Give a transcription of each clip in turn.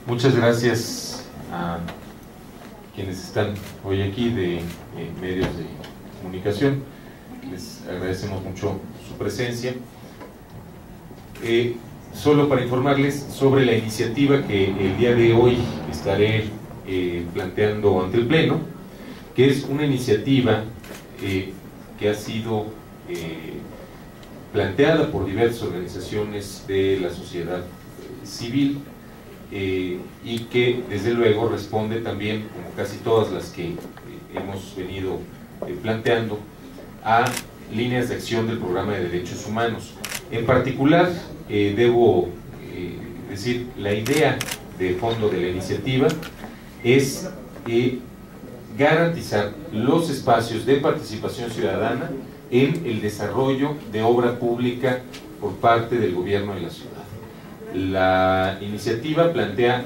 Muchas gracias a quienes están hoy aquí de medios de comunicación. Les agradecemos mucho su presencia. Solo para informarles sobre la iniciativa que el día de hoy estaré planteando ante el Pleno, que es una iniciativa que ha sido planteada por diversas organizaciones de la sociedad civil y que desde luego responde también, como casi todas las que hemos venido planteando, a líneas de acción del Programa de Derechos Humanos. En particular, debo decir, la idea de fondo de la iniciativa es garantizar los espacios de participación ciudadana en el desarrollo de obra pública por parte del gobierno de la ciudad. La iniciativa plantea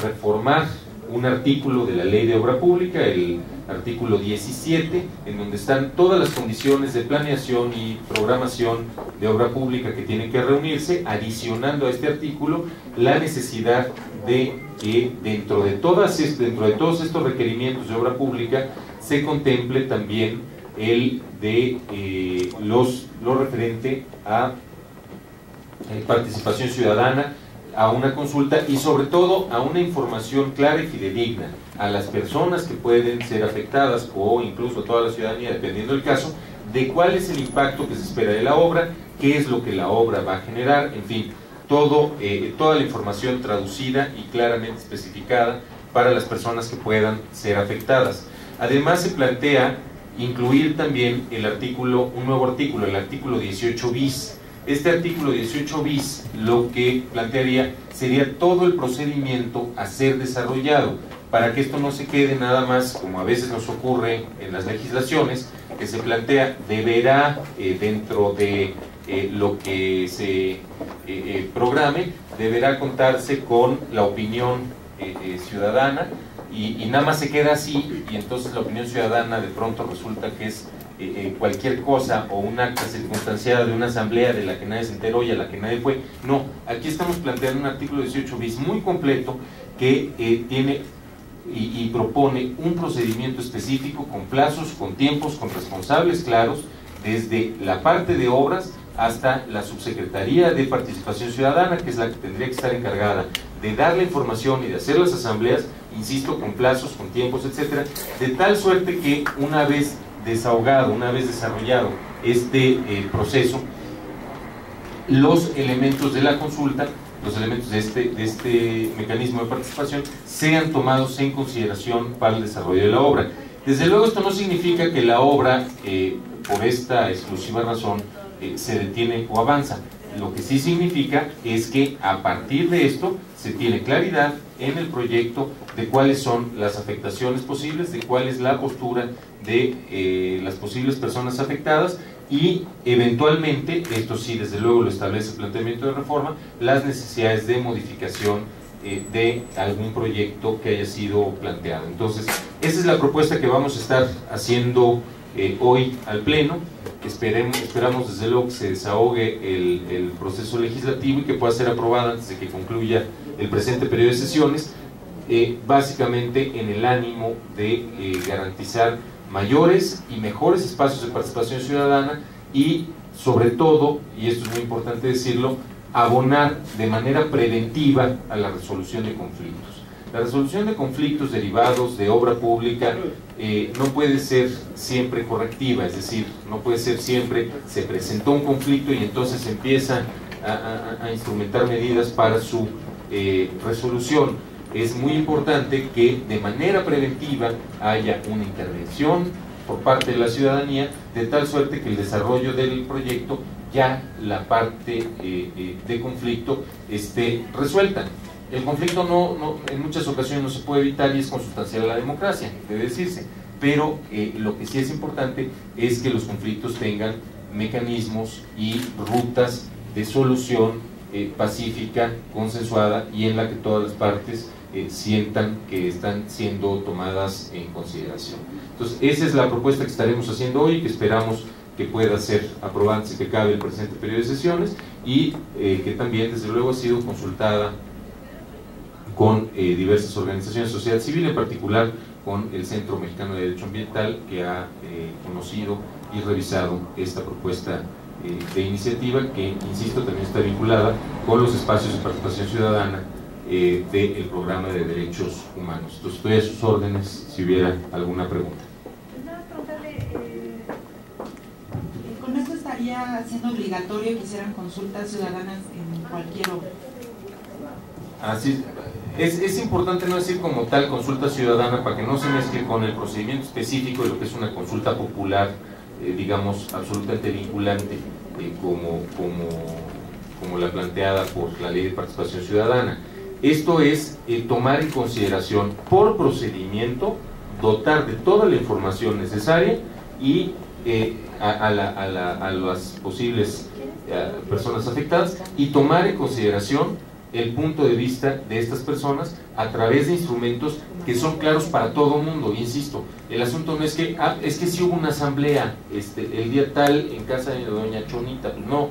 reformar un artículo de la Ley de Obra Pública, el artículo 17, en donde están todas las condiciones de planeación y programación de obra pública que tienen que reunirse, adicionando a este artículo la necesidad de que dentro de todos estos requerimientos de obra pública se contemple también el de lo referente a participación ciudadana, a una consulta y sobre todo a una información clara y fidedigna a las personas que pueden ser afectadas o incluso a toda la ciudadanía, dependiendo del caso, de cuál es el impacto que se espera de la obra, qué es lo que la obra va a generar, en fin, toda la información traducida y claramente especificada para las personas que puedan ser afectadas. Además se plantea incluir también un nuevo artículo, el artículo 18 bis. Este artículo 18 bis lo que plantearía sería todo el procedimiento a ser desarrollado, para que esto no se quede nada más, como a veces nos ocurre en las legislaciones, que se plantea, deberá, dentro de lo que se programe, deberá contarse con la opinión ciudadana, y nada más se queda así, y entonces la opinión ciudadana de pronto resulta que es cualquier cosa o un acta circunstanciada de una asamblea de la que nadie se enteró y a la que nadie fue. No, aquí estamos planteando un artículo 18 bis muy completo que tiene y propone un procedimiento específico con plazos, con tiempos, con responsables claros, desde la parte de obras hasta la Subsecretaría de Participación Ciudadana, que es la que tendría que estar encargada de dar la información y de hacer las asambleas, insisto, con plazos, con tiempos, etcétera, de tal suerte que una vez desahogado, una vez desarrollado este proceso, los elementos de la consulta, los elementos de este mecanismo de participación sean tomados en consideración para el desarrollo de la obra. Desde luego esto no significa que la obra, por esta exclusiva razón, se detiene o avanza. Lo que sí significa es que a partir de esto se tiene claridad en el proyecto de cuáles son las afectaciones posibles, de cuál es la postura de las posibles personas afectadas y eventualmente, esto sí desde luego lo establece el planteamiento de reforma, las necesidades de modificación de algún proyecto que haya sido planteado. Entonces, esa es la propuesta que vamos a estar haciendo hoy al Pleno. Esperamos desde luego que se desahogue el proceso legislativo y que pueda ser aprobada antes de que concluya el presente periodo de sesiones, básicamente en el ánimo de garantizar mayores y mejores espacios de participación ciudadana y sobre todo, y esto es muy importante decirlo, abonar de manera preventiva a la resolución de conflictos. La resolución de conflictos derivados de obra pública no puede ser siempre correctiva, es decir, no puede ser siempre se presentó un conflicto y entonces se empieza a instrumentar medidas para su resolución. Es muy importante que de manera preventiva haya una intervención por parte de la ciudadanía, de tal suerte que el desarrollo del proyecto, ya la parte de conflicto esté resuelta. El conflicto en muchas ocasiones no se puede evitar y es consustancial a la democracia, debe decirse, pero lo que sí es importante es que los conflictos tengan mecanismos y rutas de solución pacífica, consensuada y en la que todas las partes sientan que están siendo tomadas en consideración. Entonces, esa es la propuesta que estaremos haciendo hoy, que esperamos que pueda ser aprobada antes de que acabe el presente periodo de sesiones y que también, desde luego, ha sido consultada con diversas organizaciones de sociedad civil, en particular con el Centro Mexicano de Derecho Ambiental, que ha conocido y revisado esta propuesta de iniciativa, que, insisto, también está vinculada con los espacios de participación ciudadana del Programa de Derechos Humanos. Entonces, estoy a sus órdenes si hubiera alguna pregunta. ¿Con esto estaría siendo obligatorio que hicieran consultas ciudadanas en cualquier obra? Así es importante no decir como tal consulta ciudadana para que no se mezcle con el procedimiento específico de lo que es una consulta popular, digamos, absolutamente vinculante, como la planteada por la Ley de Participación Ciudadana. Esto es tomar en consideración por procedimiento, dotar de toda la información necesaria y a las posibles personas afectadas, y tomar en consideración el punto de vista de estas personas a través de instrumentos que son claros para todo el mundo. Insisto, el asunto no es que es que si hubo una asamblea el día tal en casa de doña Chonita, pues no,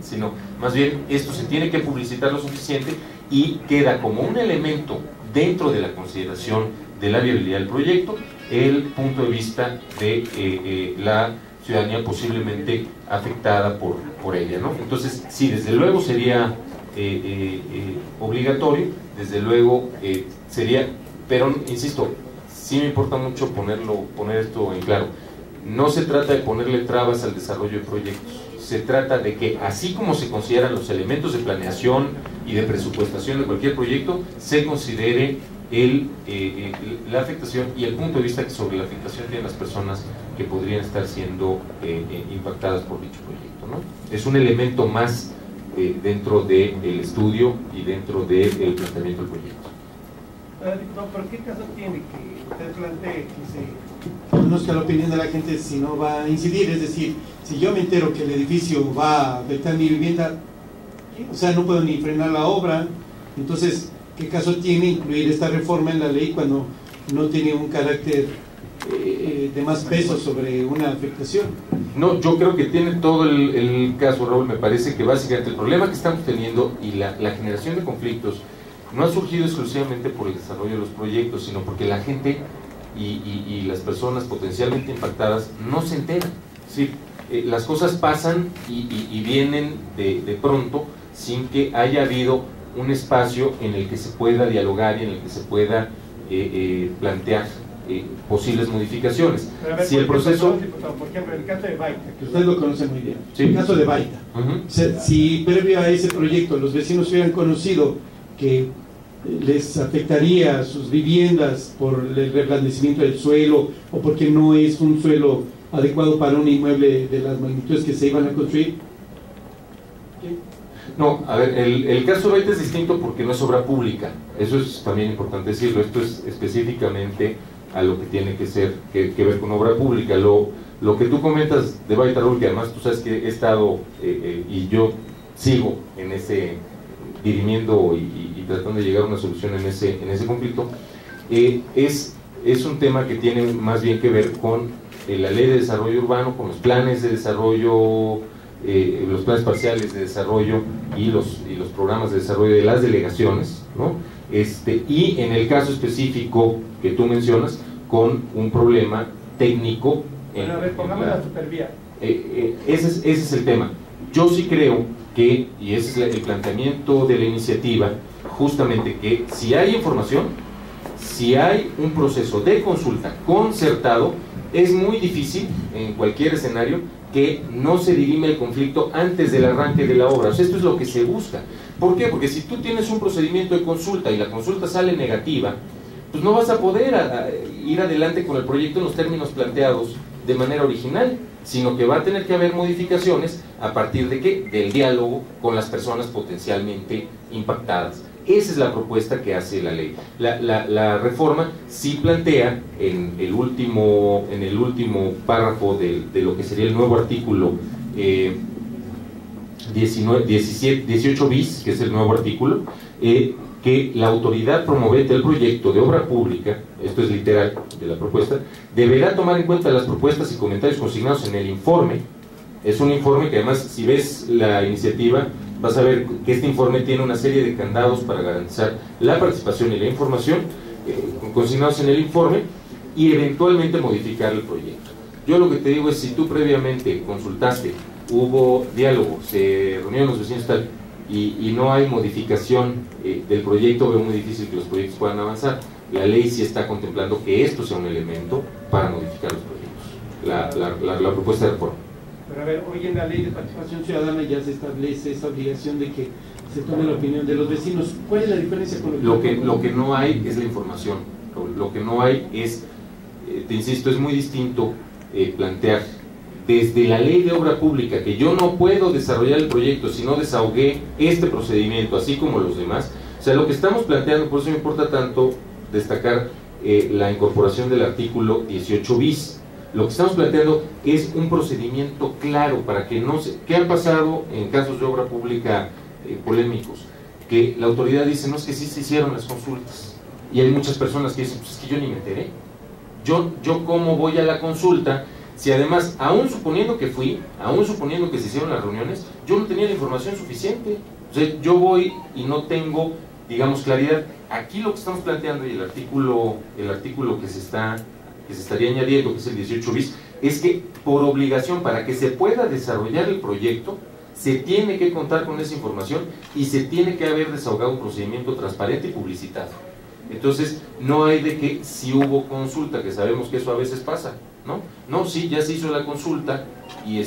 sino más bien esto se tiene que publicitar lo suficiente y queda como un elemento dentro de la consideración de la viabilidad del proyecto el punto de vista de la ciudadanía posiblemente afectada por ella, ¿no? Entonces, sí, desde luego sería obligatorio, desde luego sería, pero insisto, sí me importa mucho poner esto en claro. No se trata de ponerle trabas al desarrollo de proyectos, se trata de que, así como se consideran los elementos de planeación y de presupuestación de cualquier proyecto, se considere la afectación y el punto de vista que sobre la afectación tienen las personas que podrían estar siendo impactadas por dicho proyecto, ¿no? Es un elemento más dentro del estudio y dentro del planteamiento del proyecto. ¿Pero qué caso tiene que usted plantee que se conozca la opinión de la gente si no va a incidir? Es decir, si yo me entero que el edificio va a afectar mi vivienda, o sea, no puedo ni frenar la obra, entonces, ¿qué caso tiene incluir esta reforma en la ley cuando no tiene un carácter de más peso sobre una afectación? No, yo creo que tiene todo el caso, Raúl. Me parece que básicamente el problema que estamos teniendo y la generación de conflictos no ha surgido exclusivamente por el desarrollo de los proyectos, sino porque la gente y las personas potencialmente impactadas no se enteran. ¿Sí? Las cosas pasan y vienen de pronto sin que haya habido un espacio en el que se pueda dialogar y en el que se pueda plantear posibles modificaciones. Ver, si el proceso... Por ejemplo, el caso de Baita, que usted lo conoce muy bien, sí. El caso de Baita. Si previo a ese proyecto los vecinos hubieran conocido que les afectaría sus viviendas por el reblandecimiento del suelo o porque no es un suelo adecuado para un inmueble de las magnitudes que se iban a construir. No, a ver, el caso de Baita es distinto porque no es obra pública. Eso es también importante decirlo. Esto es específicamente a lo que tiene que ver con obra pública. Lo que tú comentas de Baita, Raúl, que además tú sabes que he estado y yo sigo en ese dirimiendo y tratando de llegar a una solución en ese conflicto, es un tema que tiene más bien que ver con la ley de desarrollo urbano, con los planes de desarrollo, los planes parciales de desarrollo y los programas de desarrollo de las delegaciones, ¿no? Y en el caso específico que tú mencionas, con un problema técnico. Bueno, a ver, pongamos la supervía. Ese es el tema. Yo sí creo que, y ese es el planteamiento de la iniciativa, justamente que si hay información, si hay un proceso de consulta concertado, es muy difícil en cualquier escenario que no se dirime el conflicto antes del arranque de la obra. O sea, esto es lo que se busca. ¿Por qué? Porque si tú tienes un procedimiento de consulta y la consulta sale negativa, pues no vas a poder ir adelante con el proyecto en los términos planteados de manera original, sino que va a tener que haber modificaciones a partir de ¿qué? Del diálogo con las personas potencialmente impactadas. Esa es la propuesta que hace la ley. La reforma sí plantea en el último párrafo de lo que sería el nuevo artículo 18 bis, que es el nuevo artículo, que la autoridad promovente del proyecto de obra pública, esto es literal de la propuesta, deberá tomar en cuenta las propuestas y comentarios consignados en el informe. Es un informe que además, si ves la iniciativa, vas a ver que este informe tiene una serie de candados para garantizar la participación y la información consignados en el informe y eventualmente modificar el proyecto. Yo lo que te digo es, si tú previamente consultaste, hubo diálogo, se reunieron los vecinos tal, y no hay modificación del proyecto, veo muy difícil que los proyectos puedan avanzar. La ley sí está contemplando que esto sea un elemento para modificar los proyectos, la propuesta de reforma. Pero a ver, hoy en la ley de participación ciudadana ya se establece esa obligación de que se tome la opinión de los vecinos. ¿Cuál es la diferencia con lo que no hay es la información? Lo que no hay es, te insisto, es muy distinto plantear desde la ley de obra pública que yo no puedo desarrollar el proyecto si no desahogué este procedimiento, así como los demás. O sea, lo que estamos planteando, por eso me importa tanto destacar la incorporación del artículo 18 bis. Lo que estamos planteando es un procedimiento claro para que no se... ¿Qué ha pasado en casos de obra pública polémicos? Que la autoridad dice, no, es que sí se hicieron las consultas. Y hay muchas personas que dicen, pues es que yo ni me enteré. Yo cómo voy a la consulta, si además, aún suponiendo que fui, aún suponiendo que se hicieron las reuniones, yo no tenía la información suficiente. O sea, yo voy y no tengo, digamos, claridad. Aquí lo que estamos planteando y el artículo que se estaría añadiendo, que es el 18 bis, es que por obligación, para que se pueda desarrollar el proyecto, se tiene que contar con esa información y se tiene que haber desahogado un procedimiento transparente y publicitado. Entonces, no hay de que si hubo consulta, que sabemos que eso a veces pasa, ¿no? No, sí, ya se hizo la consulta y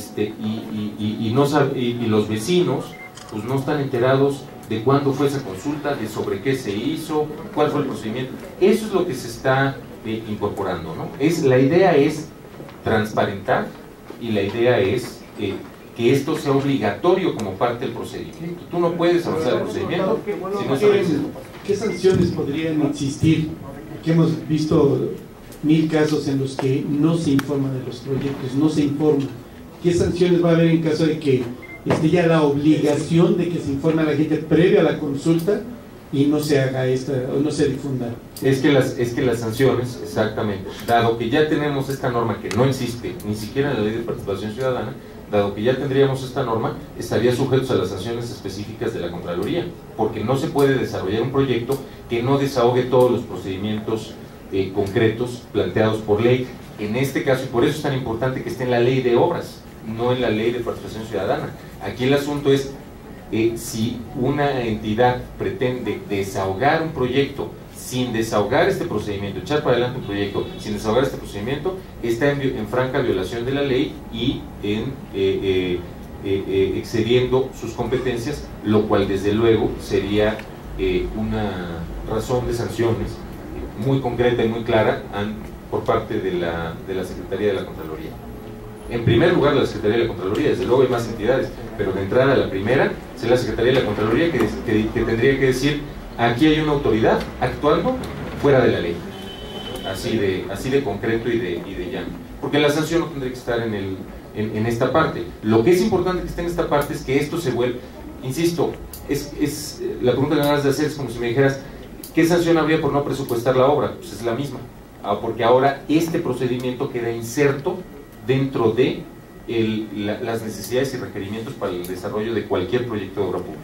los vecinos pues no están enterados de cuándo fue esa consulta, de sobre qué se hizo, cuál fue el procedimiento. Eso es lo que se está incorporando, ¿no? La idea es transparentar y la idea es que esto sea obligatorio como parte del procedimiento. Tú no puedes avanzar el procedimiento si no sabes. ¿Qué sanciones podrían existir? Que hemos visto 1000 casos en los que no se informa de los proyectos, no se informa. ¿Qué sanciones va a haber en caso de que esté ya la obligación de que se informe a la gente previo a la consulta y no se haga o no se difunda? Es que las sanciones, exactamente, dado que ya tenemos esta norma que no existe ni siquiera en la ley de participación ciudadana, dado que ya tendríamos esta norma, estaría sujetos a las sanciones específicas de la Contraloría, porque no se puede desarrollar un proyecto que no desahogue todos los procedimientos concretos planteados por ley. En este caso, y por eso es tan importante que esté en la ley de obras, no en la ley de participación ciudadana. Aquí el asunto es si una entidad pretende desahogar un proyecto sin desahogar este procedimiento, echar para adelante un proyecto sin desahogar este procedimiento, está en franca violación de la ley y excediendo sus competencias, lo cual desde luego sería una razón de sanciones muy concreta y muy clara por parte de la Secretaría de la Contraloría. En primer lugar, la Secretaría de la Contraloría, desde luego hay más entidades, pero de entrada la primera es la Secretaría de la Contraloría que tendría que decir: aquí hay una autoridad actuando fuera de la ley, así de concreto y de llano, porque la sanción no tendría que estar en esta parte. Lo que es importante que esté en esta parte es que esto se vuelva, insisto, la pregunta que me vas a hacer es como si me dijeras ¿qué sanción habría por no presupuestar la obra? Pues es la misma, porque ahora este procedimiento queda inserto dentro de las necesidades y requerimientos para el desarrollo de cualquier proyecto de obra pública.